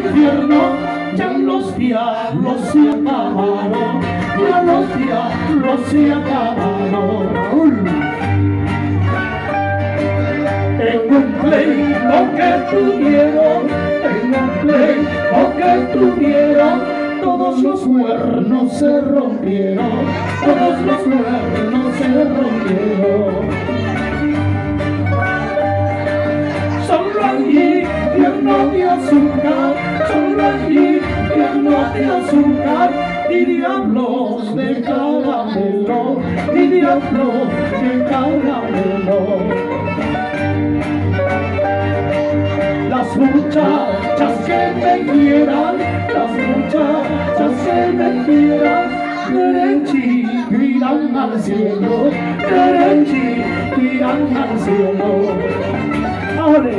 infierno, ya los diablos se acabaron, ya los diablos se acabaron. En un pleito que tuvieron, en un pleito que tuvieron, todos los cuernos se rompieron, todos los cuernos se rompieron. Solo allí, infierno de azúcar, solo allí, infierno de azúcar, y diablos de caramelo, y diablos de caramelo. Las muchachas que me quieran, las muchachas que me quieran, derechito irán al cielo, derechito irán al cielo. ¡Ole!